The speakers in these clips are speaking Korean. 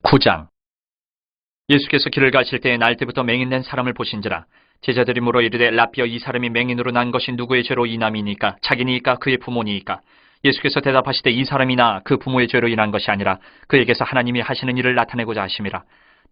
9장. 예수께서 길을 가실 때에 날 때부터 맹인된 사람을 보신지라. 제자들이 물어 이르되 라삐어, 이 사람이 맹인으로 난 것이 누구의 죄로 인함이니까? 자기니까 그의 부모니까? 예수께서 대답하시되 이 사람이나 그 부모의 죄로 인한 것이 아니라 그에게서 하나님이 하시는 일을 나타내고자 하심이라.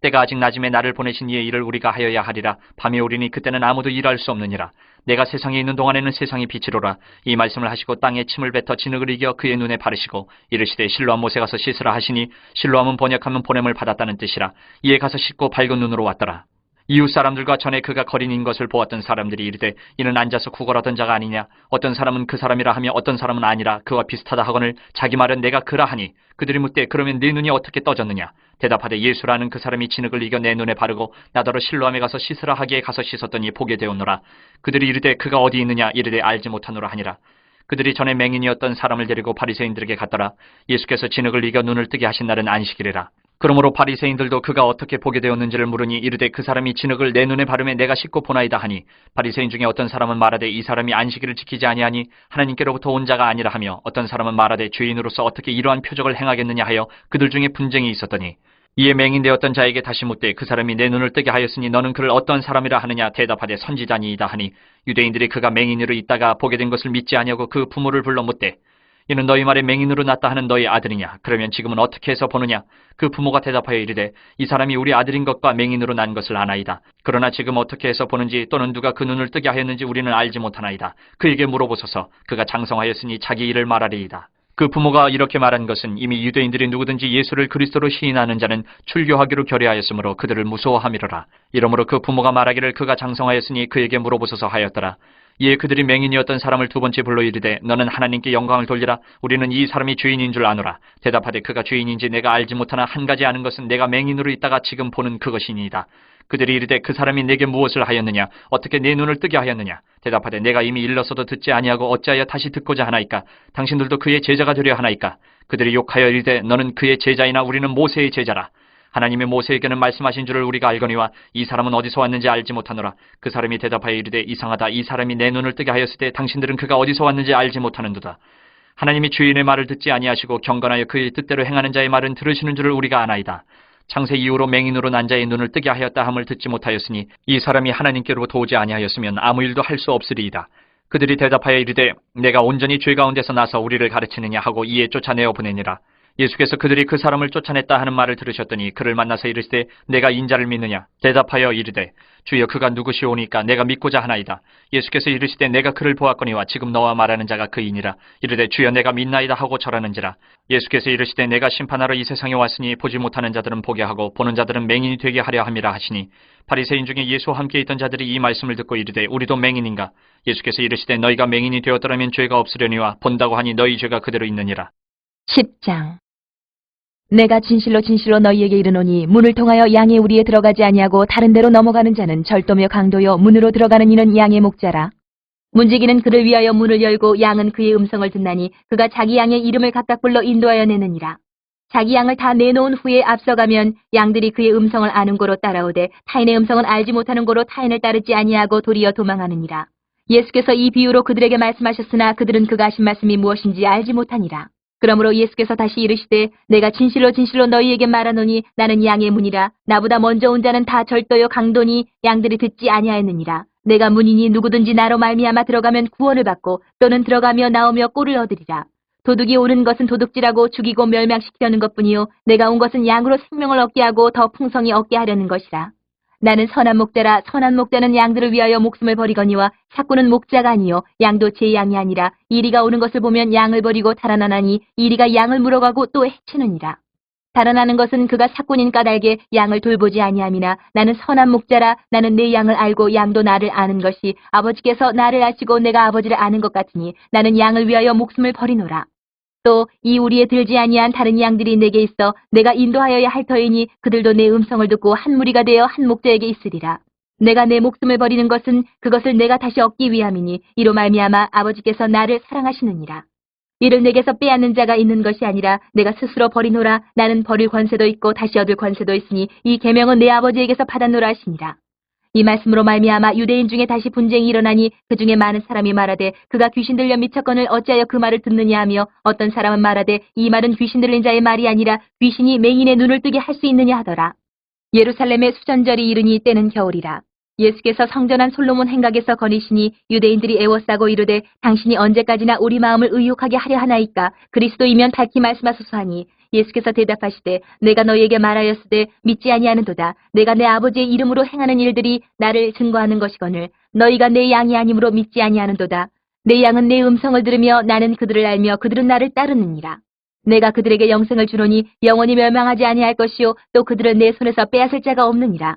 때가 아직 낮음에 나를 보내신 이의 일을 우리가 하여야 하리라. 밤이 오리니 그때는 아무도 일할 수 없느니라. 내가 세상에 있는 동안에는 세상이 빛이로라. 이 말씀을 하시고 땅에 침을 뱉어 진흙을 이겨 그의 눈에 바르시고 이르시되 실로암 못에 가서 씻으라 하시니, 실로암은 번역하면 보냄을 받았다는 뜻이라. 이에 가서 씻고 밝은 눈으로 왔더라. 이웃 사람들과 전에 그가 거린인 것을 보았던 사람들이 이르되 이는 앉아서 구걸하던 자가 아니냐? 어떤 사람은 그 사람이라 하며 어떤 사람은 아니라 그와 비슷하다 하거늘 자기 말은 내가 그라 하니, 그들이 묻되 그러면 네 눈이 어떻게 떠졌느냐? 대답하되 예수라는 그 사람이 진흙을 이겨 내 눈에 바르고 나더러 실로암에 가서 씻으라 하기에 가서 씻었더니 보게 되었노라. 그들이 이르되 그가 어디 있느냐? 이르되 알지 못하노라 하니라. 그들이 전에 맹인이었던 사람을 데리고 바리새인들에게 갔더라. 예수께서 진흙을 이겨 눈을 뜨게 하신 날은 안식일이라. 그러므로 바리새인들도 그가 어떻게 보게 되었는지를 물으니 이르되 그 사람이 진흙을 내 눈에 바르매 내가 씻고 보나이다 하니, 바리새인 중에 어떤 사람은 말하되 이 사람이 안식일을 지키지 아니하니 하나님께로부터 온 자가 아니라 하며, 어떤 사람은 말하되 죄인으로서 어떻게 이러한 표적을 행하겠느냐 하여 그들 중에 분쟁이 있었더니, 이에 맹인되었던 자에게 다시 묻되 그 사람이 내 눈을 뜨게 하였으니 너는 그를 어떤 사람이라 하느냐? 대답하되 선지자니이다 하니, 유대인들이 그가 맹인으로 있다가 보게 된 것을 믿지 아니하고 그 부모를 불러 묻되 이는 너희 말에 맹인으로 났다 하는 너희 아들이냐? 그러면 지금은 어떻게 해서 보느냐? 그 부모가 대답하여 이르되 이 사람이 우리 아들인 것과 맹인으로 난 것을 아나이다. 그러나 지금 어떻게 해서 보는지 또는 누가 그 눈을 뜨게 하였는지 우리는 알지 못하나이다. 그에게 물어보소서. 그가 장성하였으니 자기 일을 말하리이다. 그 부모가 이렇게 말한 것은 이미 유대인들이 누구든지 예수를 그리스도로 시인하는 자는 출교하기로 결의하였으므로 그들을 무서워함이로라. 이러므로 그 부모가 말하기를 그가 장성하였으니 그에게 물어보소서 하였더라. 이에 그들이 맹인이었던 사람을 두 번째 불러 이르되 너는 하나님께 영광을 돌리라. 우리는 이 사람이 죄인인 줄 아노라. 대답하되 그가 죄인인지 내가 알지 못하나 한 가지 아는 것은 내가 맹인으로 있다가 지금 보는 그것이니이다. 그들이 이르되 그 사람이 내게 무엇을 하였느냐? 어떻게 내 눈을 뜨게 하였느냐? 대답하되 내가 이미 일렀어도 듣지 아니하고 어찌하여 다시 듣고자 하나이까? 당신들도 그의 제자가 되려 하나이까? 그들이 욕하여 이르되 너는 그의 제자이나 우리는 모세의 제자라. 하나님이 모세에게는 말씀하신 줄을 우리가 알거니와 이 사람은 어디서 왔는지 알지 못하노라. 그 사람이 대답하여 이르되 이상하다. 이 사람이 내 눈을 뜨게 하였을 때 당신들은 그가 어디서 왔는지 알지 못하는도다. 하나님이 주인의 말을 듣지 아니하시고 경건하여 그의 뜻대로 행하는 자의 말은 들으시는 줄을 우리가 아나이다. 창세 이후로 맹인으로 난 자의 눈을 뜨게 하였다 함을 듣지 못하였으니 이 사람이 하나님께로부터 오지 아니하였으면 아무 일도 할 수 없으리이다. 그들이 대답하여 이르되 내가 온전히 죄 가운데서 나서 우리를 가르치느냐 하고 이에 쫓아내어 보내니라. 예수께서 그들이 그 사람을 쫓아냈다 하는 말을 들으셨더니 그를 만나서 이르시되 내가 인자를 믿느냐? 대답하여 이르되 주여 그가 누구시오니까 내가 믿고자 하나이다. 예수께서 이르시되 내가 그를 보았거니와 지금 너와 말하는 자가 그이니라. 이르되 주여 내가 믿나이다 하고 절하는지라. 예수께서 이르시되 내가 심판하러 이 세상에 왔으니 보지 못하는 자들은 보게 하고 보는 자들은 맹인이 되게 하려 함이라 하시니, 바리새인 중에 예수와 함께 있던 자들이 이 말씀을 듣고 이르되 우리도 맹인인가? 예수께서 이르시되 너희가 맹인이 되었더라면 죄가 없으려니와 본다고 하니 너희 죄가 그대로 있느니라. 10장. 내가 진실로 진실로 너희에게 이르노니 문을 통하여 양의 우리에 들어가지 아니하고 다른 데로 넘어가는 자는 절도며 강도요 문으로 들어가는 이는 양의 목자라. 문지기는 그를 위하여 문을 열고 양은 그의 음성을 듣나니 그가 자기 양의 이름을 각각 불러 인도하여 내느니라. 자기 양을 다 내놓은 후에 앞서가면 양들이 그의 음성을 아는 고로 따라오되 타인의 음성은 알지 못하는 고로 타인을 따르지 아니하고 도리어 도망하느니라. 예수께서 이 비유로 그들에게 말씀하셨으나 그들은 그가 하신 말씀이 무엇인지 알지 못하니라. 그러므로 예수께서 다시 이르시되 내가 진실로 진실로 너희에게 말하노니 나는 양의 문이라. 나보다 먼저 온 자는 다 절도요 강도니 양들이 듣지 아니하였느니라. 내가 문이니 누구든지 나로 말미암아 들어가면 구원을 받고 또는 들어가며 나오며 꼴을 얻으리라. 도둑이 오는 것은 도둑질하고 죽이고 멸망시키려는 것뿐이요 내가 온 것은 양으로 생명을 얻게 하고 더 풍성히 얻게 하려는 것이라. 나는 선한 목자라. 선한 목자는 양들을 위하여 목숨을 버리거니와 삭구는 목자가 아니요 양도 제 양이 아니라 이리가 오는 것을 보면 양을 버리고 달아나나니 이리가 양을 물어가고 또 해치느니라. 달아나는 것은 그가 삭군인 까닭에 양을 돌보지 아니함이나 나는 선한 목자라. 나는 내 양을 알고 양도 나를 아는 것이 아버지께서 나를 아시고 내가 아버지를 아는 것 같으니 나는 양을 위하여 목숨을 버리노라. 또 이 우리에 들지 아니한 다른 양들이 내게 있어 내가 인도하여야 할 터이니 그들도 내 음성을 듣고 한 무리가 되어 한 목자에게 있으리라. 내가 내 목숨을 버리는 것은 그것을 내가 다시 얻기 위함이니 이로 말미암아 아버지께서 나를 사랑하시느니라. 이를 내게서 빼앗는 자가 있는 것이 아니라 내가 스스로 버리노라. 나는 버릴 권세도 있고 다시 얻을 권세도 있으니 이 계명은 내 아버지에게서 받았노라 하시니라. 이 말씀으로 말미암아 유대인 중에 다시 분쟁이 일어나니 그 중에 많은 사람이 말하되 그가 귀신 들려 미쳤거늘 어찌하여 그 말을 듣느냐 하며 어떤 사람은 말하되 이 말은 귀신 들린 자의 말이 아니라 귀신이 맹인의 눈을 뜨게 할 수 있느냐 하더라. 예루살렘의 수전절이 이르니 때는 겨울이라. 예수께서 성전한 솔로몬 행각에서 거니시니 유대인들이 애워싸고 이르되 당신이 언제까지나 우리 마음을 의욕하게 하려 하나이까 그리스도이면 밝히 말씀하소서 하니 예수께서 대답하시되 내가 너희에게 말하였으되 믿지 아니하는도다. 내가 내 아버지의 이름으로 행하는 일들이 나를 증거하는 것이거늘 너희가 내 양이 아니므로 믿지 아니하는도다. 내 양은 내 음성을 들으며 나는 그들을 알며 그들은 나를 따르느니라. 내가 그들에게 영생을 주노니 영원히 멸망하지 아니할 것이요 또 그들은 내 손에서 빼앗을 자가 없느니라.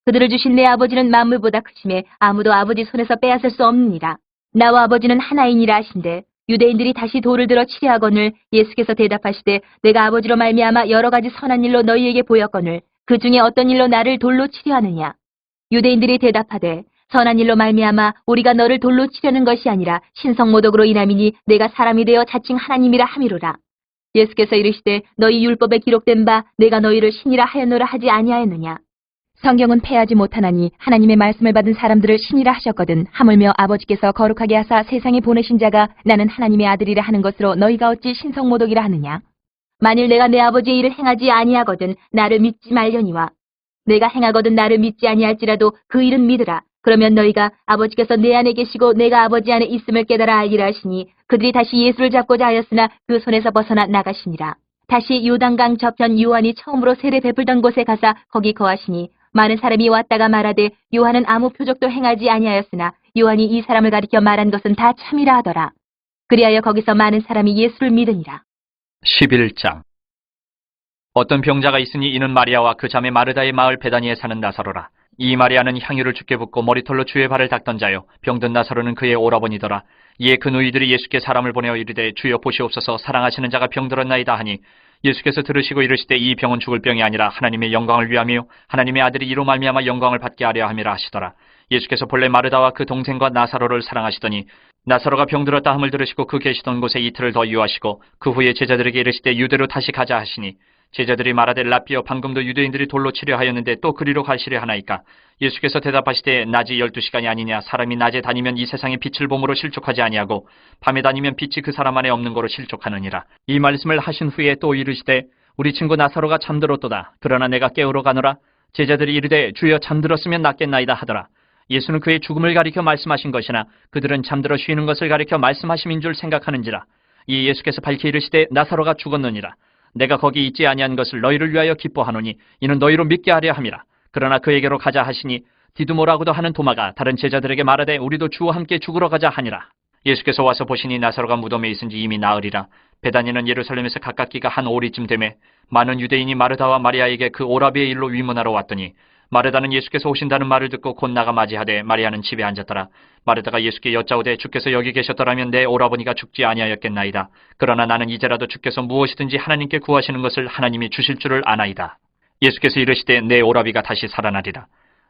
그들을 주신 내 아버지는 만물보다 크심에 아무도 아버지 손에서 빼앗을 수 없느니라. 나와 아버지는 하나이니라 하신대 유대인들이 다시 돌을 들어 치려하거늘 예수께서 대답하시되 내가 아버지로 말미암아 여러 가지 선한 일로 너희에게 보였거늘 그 중에 어떤 일로 나를 돌로 치려 하느냐. 유대인들이 대답하되 선한 일로 말미암아 우리가 너를 돌로 치려는 것이 아니라 신성모독으로 인함이니 내가 사람이 되어 자칭 하나님이라 함이로라. 예수께서 이르시되 너희 율법에 기록된 바 내가 너희를 신이라 하였노라 하지 아니하였느냐. 성경은 패하지 못하나니 하나님의 말씀을 받은 사람들을 신이라 하셨거든 하물며 아버지께서 거룩하게 하사 세상에 보내신 자가 나는 하나님의 아들이라 하는 것으로 너희가 어찌 신성모독이라 하느냐. 만일 내가 내 아버지의 일을 행하지 아니하거든 나를 믿지 말려니와 내가 행하거든 나를 믿지 아니할지라도 그 일은 믿으라. 그러면 너희가 아버지께서 내 안에 계시고 내가 아버지 안에 있음을 깨달아 알리라 하시니 그들이 다시 예수를 잡고자 하였으나 그 손에서 벗어나 나가시니라. 다시 요단강 저편 요한이 처음으로 세례 베풀던 곳에 가사 거기 거하시니 많은 사람이 왔다가 말하되 요한은 아무 표적도 행하지 아니하였으나 요한이 이 사람을 가리켜 말한 것은 다 참이라 하더라. 그리하여 거기서 많은 사람이 예수를 믿으니라. 11장. 어떤 병자가 있으니 이는 마리아와 그 자매 마르다의 마을 베다니에 사는 나사로라. 이 마리아는 향유를 주께 붓고 머리털로 주의 발을 닦던 자요 병든 나사로는 그의 오라버니더라. 이에 그 누이들이 예수께 사람을 보내어 이르되 주여 보시옵소서 사랑하시는 자가 병들었나이다 하니 예수께서 들으시고 이르시되 이 병은 죽을 병이 아니라 하나님의 영광을 위함이요 하나님의 아들이 이로 말미암아 영광을 받게 하려 함이라 하시더라. 예수께서 본래 마르다와 그 동생과 나사로를 사랑하시더니 나사로가 병들었다 함을 들으시고 그 계시던 곳에 이틀을 더 유하시고 그 후에 제자들에게 이르시되 유대로 다시 가자 하시니 제자들이 말하되 랍비여 방금도 유대인들이 돌로 치려 하였는데 또 그리로 가시려 하나이까. 예수께서 대답하시되 낮이 12시간이 아니냐. 사람이 낮에 다니면 이 세상의 빛을 봄으로 실족하지 아니하고 밤에 다니면 빛이 그 사람 안에 없는 거로 실족하느니라. 이 말씀을 하신 후에 또 이르시되 우리 친구 나사로가 잠들었도다. 그러나 내가 깨우러 가노라. 제자들이 이르되 주여 잠들었으면 낫겠나이다 하더라. 예수는 그의 죽음을 가리켜 말씀하신 것이나 그들은 잠들어 쉬는 것을 가리켜 말씀하심인 줄 생각하는지라. 이 예수께서 밝히 이르시되 나사로가 죽었느니라. 내가 거기 있지 아니한 것을 너희를 위하여 기뻐하노니 이는 너희로 믿게 하려 함이라. 그러나 그에게로 가자 하시니 디두모라고도 하는 도마가 다른 제자들에게 말하되 우리도 주와 함께 죽으러 가자 하니라. 예수께서 와서 보시니 나사로가 무덤에 있은지 이미 나으리라. 베다니는 예루살렘에서 가깝기가 한 오리쯤 되매 많은 유대인이 마르다와 마리아에게 그 오라비의 일로 위문하러 왔더니 마르다는 예수께서 오신다는 말을 듣고 곧 나가 맞이하되 마리아는 집에 앉았더라. 마르다가 예수께 여짜오되 주께서 여기 계셨더라면 내 오라버니가 죽지 아니하였겠나이다. 그러나 나는 이제라도 주께서 무엇이든지 하나님께 구하시는 것을 하나님이 주실 줄을 아나이다. 예수께서 이르시되 내 오라비가 다시 살아나리라.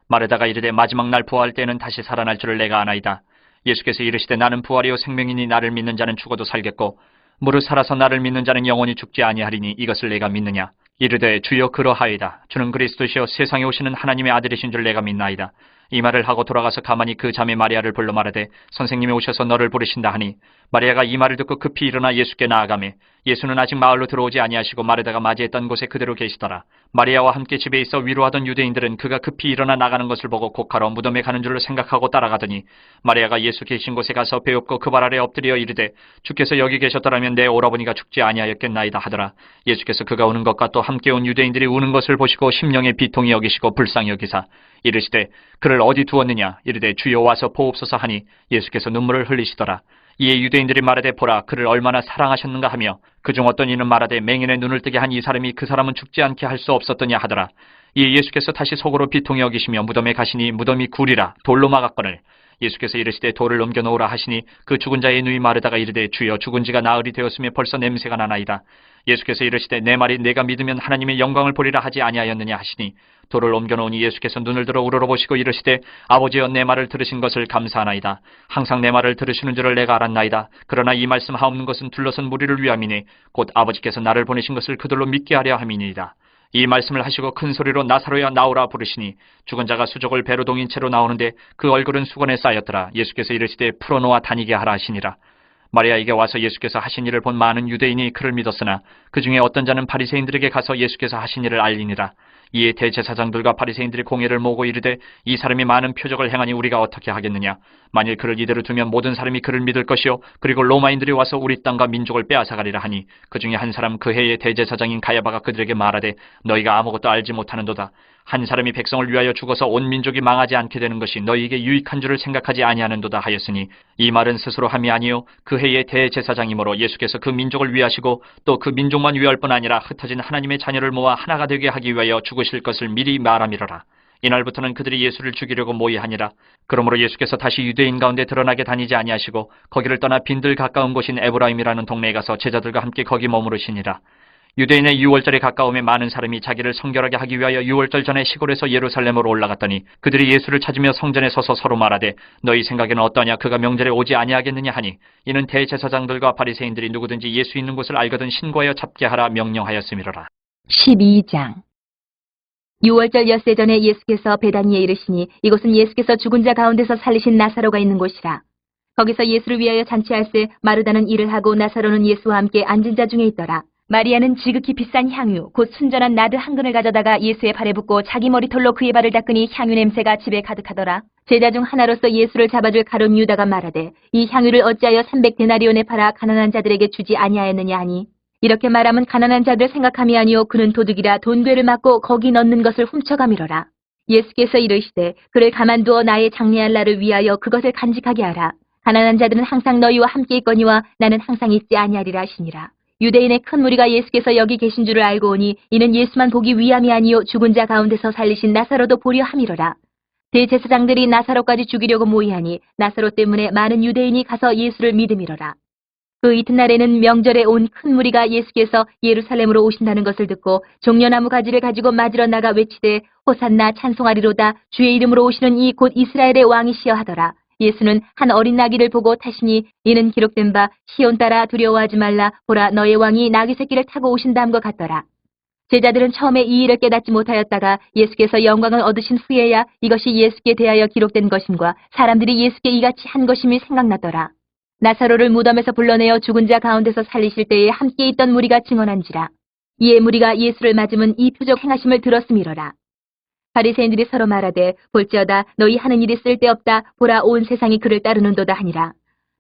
마르다가 이르되 마지막 날 부활 때는 다시 살아날 줄을 내가 아나이다. 예수께서 이르시되 나는 부활이요 생명이니 나를 믿는 자는 죽어도 살겠고 무릇 살아서 나를 믿는 자는 영원히 죽지 아니하리니 이것을 내가 믿느냐. 이르되 주여 그러하이다. 주는 그리스도시여 세상에 오시는 하나님의 아들이신 줄 내가 믿나이다. 이 말을 하고 돌아가서 가만히 그 자매 마리아를 불러 말하되 선생님이 오셔서 너를 부르신다 하니 마리아가 이 말을 듣고 급히 일어나 예수께 나아가매 예수는 아직 마을로 들어오지 아니하시고 마르다가 맞이했던 곳에 그대로 계시더라. 마리아와 함께 집에 있어 위로하던 유대인들은 그가 급히 일어나 나가는 것을 보고 곡하러 무덤에 가는 줄로 생각하고 따라가더니 마리아가 예수 계신 곳에 가서 배웁고 그 발 아래 엎드려 이르되 주께서 여기 계셨더라면 내 오라버니가 죽지 아니하였겠나이다 하더라. 예수께서 그가 우는 것과 또 함께 온 유대인들이 우는 것을 보시고 심령의 비통이 여기시고 불쌍히 여기사 이르시되 그를 어디 두었느냐. 이르되 주여 와서 보옵소서 하니 예수께서 눈물을 흘리시더라. 이에 유대인들이 말하되 보라 그를 얼마나 사랑하셨는가 하며 그중 어떤 이는 말하되 맹인의 눈을 뜨게 한 이 사람이 그 사람은 죽지 않게 할 수 없었더냐 하더라. 이에 예수께서 다시 속으로 비통히 여기시며 무덤에 가시니 무덤이 굴이라 돌로 막았거늘 예수께서 이르시되 돌을 옮겨놓으라 하시니 그 죽은 자의 누이 마르다가 이르되 주여 죽은 지가 나흘이 되었으며 벌써 냄새가 나나이다. 예수께서 이르시되 내 말이 내가 믿으면 하나님의 영광을 보리라 하지 아니하였느냐 하시니 돌을 옮겨놓으니 예수께서 눈을 들어 우러러보시고 이르시되 아버지여 내 말을 들으신 것을 감사하나이다. 항상 내 말을 들으시는 줄을 내가 알았나이다. 그러나 이 말씀 하옵는 것은 둘러선 무리를 위함이니 곧 아버지께서 나를 보내신 것을 그들로 믿게 하려 함이니이다. 이 말씀을 하시고 큰 소리로 나사로야 나오라 부르시니 죽은 자가 수족을 배로 동인 채로 나오는데 그 얼굴은 수건에 쌓였더라. 예수께서 이르시되 풀어놓아 다니게 하라 하시니라. 마리아에게 와서 예수께서 하신 일을 본 많은 유대인이 그를 믿었으나 그 중에 어떤 자는 바리새인들에게 가서 예수께서 하신 일을 알리니라. 이에 대제사장들과 바리새인들이 공회를 모으고 이르되 이 사람이 많은 표적을 행하니 우리가 어떻게 하겠느냐. 만일 그를 이대로 두면 모든 사람이 그를 믿을 것이요 그리고 로마인들이 와서 우리 땅과 민족을 빼앗아가리라 하니 그 중에 한 사람 그 해의 대제사장인 가야바가 그들에게 말하되 너희가 아무것도 알지 못하는도다. 한 사람이 백성을 위하여 죽어서 온 민족이 망하지 않게 되는 것이 너희에게 유익한 줄을 생각하지 아니하는도다 하였으니 이 말은 스스로 함이 아니요 그 해의 대제사장이므로 예수께서 그 민족을 위하시고 또 그 민족만 위할 뿐 아니라 흩어진 하나님의 자녀를 모아 하나가 되게 하기 위하여 죽으실 것을 미리 말함이로라. 이날부터는 그들이 예수를 죽이려고 모의하니라. 그러므로 예수께서 다시 유대인 가운데 드러나게 다니지 아니하시고 거기를 떠나 빈들 가까운 곳인 에브라임이라는 동네에 가서 제자들과 함께 거기 머무르시니라. 유대인의 유월절에 가까움에 많은 사람이 자기를 성결하게 하기 위하여 유월절 전에 시골에서 예루살렘으로 올라갔더니 그들이 예수를 찾으며 성전에 서서 서로 말하되 너희 생각에는 어떠냐 그가 명절에 오지 아니하겠느냐 하니 이는 대제사장들과 바리새인들이 누구든지 예수 있는 곳을 알거든 신고하여 잡게 하라 명령하였음이로라. 12장. 유월절 엿새 전에 예수께서 베다니에 이르시니 이곳은 예수께서 죽은 자 가운데서 살리신 나사로가 있는 곳이라. 거기서 예수를 위하여 잔치할세 마르다는 일을 하고 나사로는 예수와 함께 앉은 자 중에 있더라. 마리아는 지극히 비싼 향유 곧 순전한 나드 한 근을 가져다가 예수의 발에 붓고 자기 머리털로 그의 발을 닦으니 향유 냄새가 집에 가득하더라. 제자 중 하나로서 예수를 잡아줄 가룟 유다가 말하되 이 향유를 어찌하여 300데나리온에 팔아 가난한 자들에게 주지 아니하였느냐 하니 이렇게 말하면 가난한 자들 생각함이 아니요 그는 도둑이라 돈괴를 맞고 거기 넣는 것을 훔쳐가미러라. 예수께서 이르시되 그를 가만두어 나의 장례할 날을 위하여 그것을 간직하게 하라. 가난한 자들은 항상 너희와 함께 있거니와 나는 항상 있지 아니하리라 하시니라. 유대인의 큰 무리가 예수께서 여기 계신 줄을 알고 오니 이는 예수만 보기 위함이 아니요 죽은 자 가운데서 살리신 나사로도 보려 함이로라. 대제사장들이 나사로까지 죽이려고 모의하니 나사로 때문에 많은 유대인이 가서 예수를 믿음이로라. 그 이튿날에는 명절에 온 큰 무리가 예수께서 예루살렘으로 오신다는 것을 듣고 종려나무 가지를 가지고 맞으러 나가 외치되 호산나 찬송하리로다 주의 이름으로 오시는 이 곧 이스라엘의 왕이시여 하더라. 예수는 한 어린 나귀를 보고 타시니 이는 기록된 바 시온 따라 두려워하지 말라 보라 너의 왕이 나귀 새끼를 타고 오신다함과 같더라. 제자들은 처음에 이 일을 깨닫지 못하였다가 예수께서 영광을 얻으신 후에야 이것이 예수께 대하여 기록된 것임과 사람들이 예수께 이같이 한 것임이 생각났더라. 나사로를 무덤에서 불러내어 죽은 자 가운데서 살리실 때에 함께 있던 무리가 증언한지라. 이에 무리가 예수를 맞으면 이 표적 행하심을 들었음이로라. 바리새인들이 서로 말하되 볼지어다 너희 하는 일이 쓸데없다 보라 온 세상이 그를 따르는도다 하니라.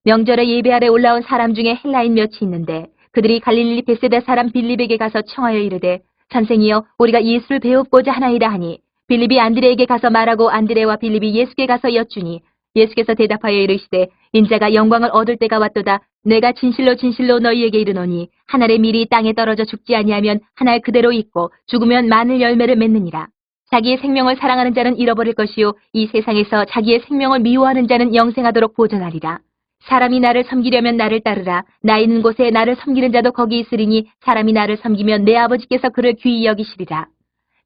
명절에 예배하러 올라온 사람 중에 헬라인 몇이 있는데 그들이 갈릴리 베세다 사람 빌립에게 가서 청하여 이르되 선생이여 우리가 예수를 배웁고자 하나이다 하니 빌립이 안드레에게 가서 말하고 안드레와 빌립이 예수께 가서 여쭈니 예수께서 대답하여 이르시되 인자가 영광을 얻을 때가 왔도다. 내가 진실로 진실로 너희에게 이르노니 한 알의 밀이 땅에 떨어져 죽지 아니하면 한 알 그대로 있고 죽으면 많은 열매를 맺느니라. 자기의 생명을 사랑하는 자는 잃어버릴 것이요 이 세상에서 자기의 생명을 미워하는 자는 영생하도록 보존하리라. 사람이 나를 섬기려면 나를 따르라. 나 있는 곳에 나를 섬기는 자도 거기 있으리니 사람이 나를 섬기면 내 아버지께서 그를 귀히 여기시리라.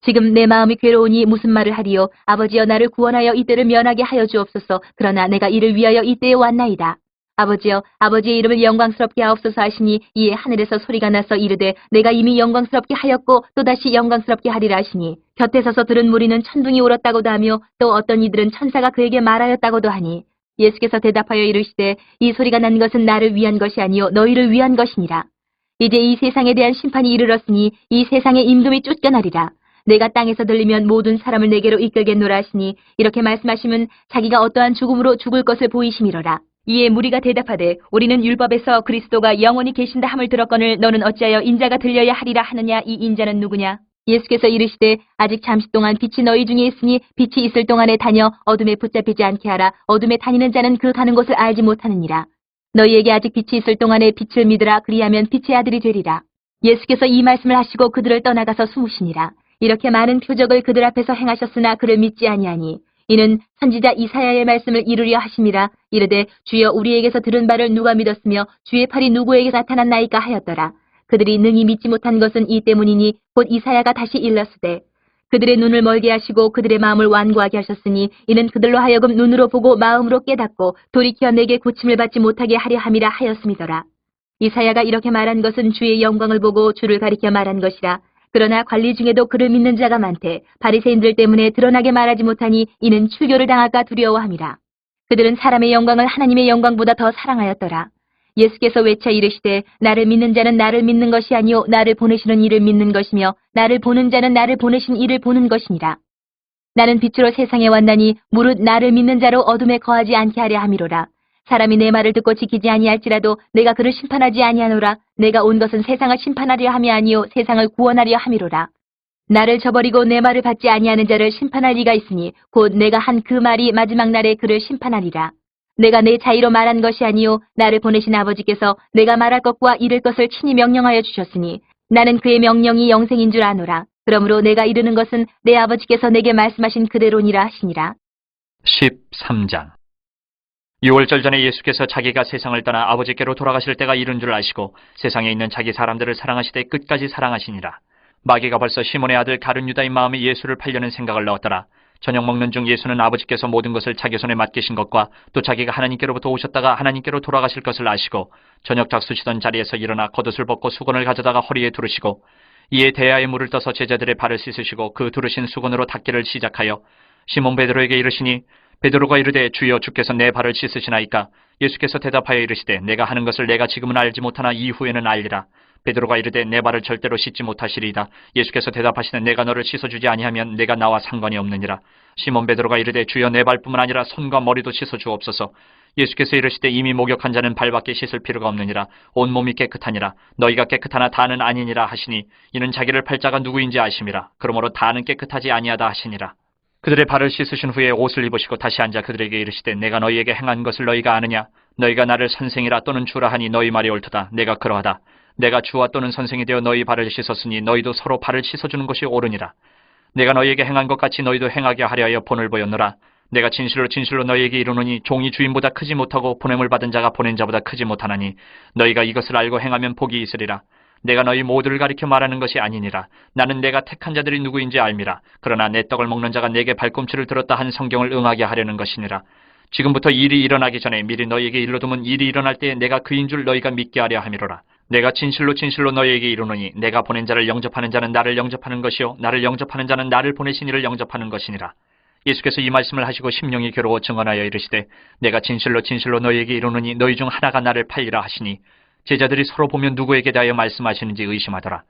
지금 내 마음이 괴로우니 무슨 말을 하리요. 아버지여 나를 구원하여 이때를 면하게 하여 주옵소서. 그러나 내가 이를 위하여 이때에 왔나이다. 아버지여 아버지의 이름을 영광스럽게 하옵소서 하시니 이에 하늘에서 소리가 나서 이르되 내가 이미 영광스럽게 하였고 또다시 영광스럽게 하리라 하시니 곁에 서서 들은 무리는 천둥이 울었다고도 하며 또 어떤 이들은 천사가 그에게 말하였다고도 하니 예수께서 대답하여 이르시되 이 소리가 난 것은 나를 위한 것이 아니요 너희를 위한 것이니라. 이제 이 세상에 대한 심판이 이르렀으니 이 세상의 임금이 쫓겨나리라. 내가 땅에서 들리면 모든 사람을 내게로 이끌겠노라 하시니 이렇게 말씀하시면 자기가 어떠한 죽음으로 죽을 것을 보이심이로라. 이에 무리가 대답하되 우리는 율법에서 그리스도가 영원히 계신다 함을 들었거늘 너는 어찌하여 인자가 들려야 하리라 하느냐. 이 인자는 누구냐. 예수께서 이르시되 아직 잠시 동안 빛이 너희 중에 있으니 빛이 있을 동안에 다녀 어둠에 붙잡히지 않게 하라. 어둠에 다니는 자는 그 가는 곳을 알지 못하느니라. 너희에게 아직 빛이 있을 동안에 빛을 믿으라. 그리하면 빛의 아들이 되리라. 예수께서 이 말씀을 하시고 그들을 떠나가서 숨으시니라. 이렇게 많은 표적을 그들 앞에서 행하셨으나 그를 믿지 아니하니 이는 선지자 이사야의 말씀을 이루려 하심이라. 이르되 주여 우리에게서 들은 바를 누가 믿었으며 주의 팔이 누구에게 나타났나이까 하였더라. 그들이 능히 믿지 못한 것은 이 때문이니 곧 이사야가 다시 일렀으되 그들의 눈을 멀게 하시고 그들의 마음을 완고하게 하셨으니 이는 그들로 하여금 눈으로 보고 마음으로 깨닫고 돌이켜 내게 고침을 받지 못하게 하려 함이라 하였음이더라. 이사야가 이렇게 말한 것은 주의 영광을 보고 주를 가리켜 말한 것이라. 그러나 관리 중에도 그를 믿는 자가 많되 바리새인들 때문에 드러나게 말하지 못하니 이는 출교를 당할까 두려워함이라. 그들은 사람의 영광을 하나님의 영광보다 더 사랑하였더라. 예수께서 외쳐 이르시되 나를 믿는 자는 나를 믿는 것이 아니요 나를 보내시는 이를 믿는 것이며 나를 보는 자는 나를 보내신 이를 보는 것이니라. 나는 빛으로 세상에 왔나니 무릇 나를 믿는 자로 어둠에 거하지 않게 하려 함이로라. 사람이 내 말을 듣고 지키지 아니할지라도 내가 그를 심판하지 아니하노라. 내가 온 것은 세상을 심판하려 함이 아니요 세상을 구원하려 함이로라. 나를 저버리고 내 말을 받지 아니하는 자를 심판할 리가 있으니 곧 내가 한 그 말이 마지막 날에 그를 심판하리라. 내가 내 자의로 말한 것이 아니요 나를 보내신 아버지께서 내가 말할 것과 이를 것을 친히 명령하여 주셨으니 나는 그의 명령이 영생인 줄 아노라. 그러므로 내가 이르는 것은 내 아버지께서 내게 말씀하신 그대로니라 하시니라. 13장. 유월절 전에 예수께서 자기가 세상을 떠나 아버지께로 돌아가실 때가 이른 줄 아시고 세상에 있는 자기 사람들을 사랑하시되 끝까지 사랑하시니라. 마귀가 벌써 시몬의 아들 가룟 유다의 마음에 예수를 팔려는 생각을 넣었더라. 저녁 먹는 중 예수는 아버지께서 모든 것을 자기 손에 맡기신 것과 또 자기가 하나님께로부터 오셨다가 하나님께로 돌아가실 것을 아시고 저녁 작수시던 자리에서 일어나 겉옷을 벗고 수건을 가져다가 허리에 두르시고 이에 대야에 물을 떠서 제자들의 발을 씻으시고 그 두르신 수건으로 닦기를 시작하여 시몬 베드로에게 이르시니 베드로가 이르되 주여 주께서 내 발을 씻으시나이까. 예수께서 대답하여 이르시되 내가 하는 것을 내가 지금은 알지 못하나 이후에는 알리라. 베드로가 이르되 내 발을 절대로 씻지 못하시리이다. 예수께서 대답하시되 내가 너를 씻어주지 아니하면 내가 나와 상관이 없느니라. 시몬 베드로가 이르되 주여 내 발뿐만 아니라 손과 머리도 씻어주옵소서. 예수께서 이르시되 이미 목욕한 자는 발밖에 씻을 필요가 없느니라. 온몸이 깨끗하니라. 너희가 깨끗하나 다는 아니니라 하시니 이는 자기를 팔 자가 누구인지 아심이라. 그러므로 다는 깨끗하지 아니하다 하시니라. 그들의 발을 씻으신 후에 옷을 입으시고 다시 앉아 그들에게 이르시되 내가 너희에게 행한 것을 너희가 아느냐. 너희가 나를 선생이라 또는 주라 하니 너희 말이 옳도다. 내가 그러하다. 내가 주와 또는 선생이 되어 너희 발을 씻었으니 너희도 서로 발을 씻어주는 것이 옳으니라. 내가 너희에게 행한 것 같이 너희도 행하게 하려 본을 보였노라. 내가 진실로 진실로 너희에게 이르노니 종이 주인보다 크지 못하고 보냄을 받은 자가 보낸 자보다 크지 못하나니 너희가 이것을 알고 행하면 복이 있으리라. 내가 너희 모두를 가리켜 말하는 것이 아니니라. 나는 내가 택한 자들이 누구인지 알미라. 그러나 내 떡을 먹는 자가 내게 발꿈치를 들었다 한 성경을 응하게 하려는 것이니라. 지금부터 일이 일어나기 전에 미리 너희에게 일러두면 일이 일어날 때에 내가 그인 줄 너희가 믿게 하려 함이로라. 내가 진실로 진실로 너희에게 이르노니 내가 보낸 자를 영접하는 자는 나를 영접하는 것이요 나를 영접하는 자는 나를 보내신 이를 영접하는 것이니라. 예수께서 이 말씀을 하시고 심령이 괴로워 증언하여 이르시되 내가 진실로 진실로 너희에게 이르노니 너희 중 하나가 나를 팔리라 하시니 제자들이 서로 보면 누구에게 대하여 말씀하시는지 의심하더라.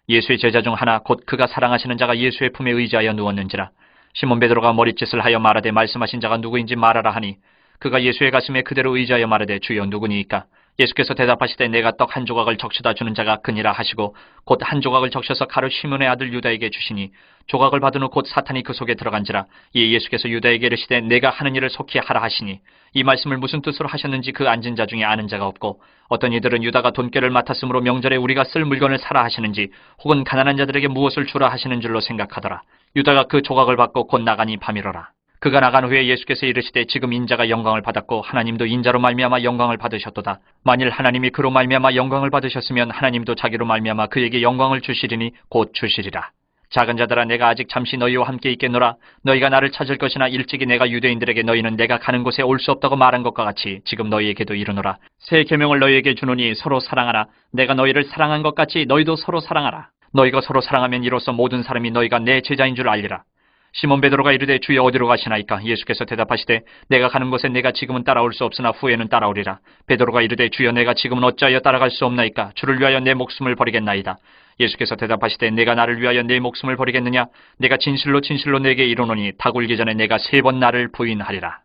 예수의 제자 중 하나 곧 그가 사랑하시는 자가 예수의 품에 의지하여 누웠는지라. 시몬 베드로가 머리짓을 하여 말하되 말씀하신 자가 누구인지 말하라 하니 그가 예수의 가슴에 그대로 의지하여 말하되 주여 누구니이까. 예수께서 대답하시되 내가 떡 한 조각을 적셔다 주는 자가 그니라 하시고 곧 한 조각을 적셔서 가룟 시몬의 아들 유다에게 주시니 조각을 받은 후 곧 사탄이 그 속에 들어간지라. 이에 예수께서 유다에게 이르시되 내가 하는 일을 속히 하라 하시니 이 말씀을 무슨 뜻으로 하셨는지 그 앉은 자 중에 아는 자가 없고 어떤 이들은 유다가 돈꾀를 맡았으므로 명절에 우리가 쓸 물건을 사라 하시는지 혹은 가난한 자들에게 무엇을 주라 하시는 줄로 생각하더라. 유다가 그 조각을 받고 곧 나가니 밤이로라. 그가 나간 후에 예수께서 이르시되 지금 인자가 영광을 받았고 하나님도 인자로 말미암아 영광을 받으셨도다. 만일 하나님이 그로 말미암아 영광을 받으셨으면 하나님도 자기로 말미암아 그에게 영광을 주시리니 곧 주시리라. 작은 자들아 내가 아직 잠시 너희와 함께 있겠노라. 너희가 나를 찾을 것이나 일찍이 내가 유대인들에게 너희는 내가 가는 곳에 올 수 없다고 말한 것과 같이 지금 너희에게도 이르노라. 새 계명을 너희에게 주노니 서로 사랑하라. 내가 너희를 사랑한 것 같이 너희도 서로 사랑하라. 너희가 서로 사랑하면 이로써 모든 사람이 너희가 내 제자인 줄 알리라. 시몬 베드로가 이르되 주여 어디로 가시나이까. 예수께서 대답하시되 내가 가는 곳에 내가 지금은 따라올 수 없으나 후에는 따라오리라. 베드로가 이르되 주여 내가 지금은 어찌하여 따라갈 수 없나이까. 주를 위하여 내 목숨을 버리겠나이다. 예수께서 대답하시되 내가 나를 위하여 내 목숨을 버리겠느냐. 내가 진실로 진실로 내게 이르노니 다 굴기 전에 내가 3번 나를 부인하리라.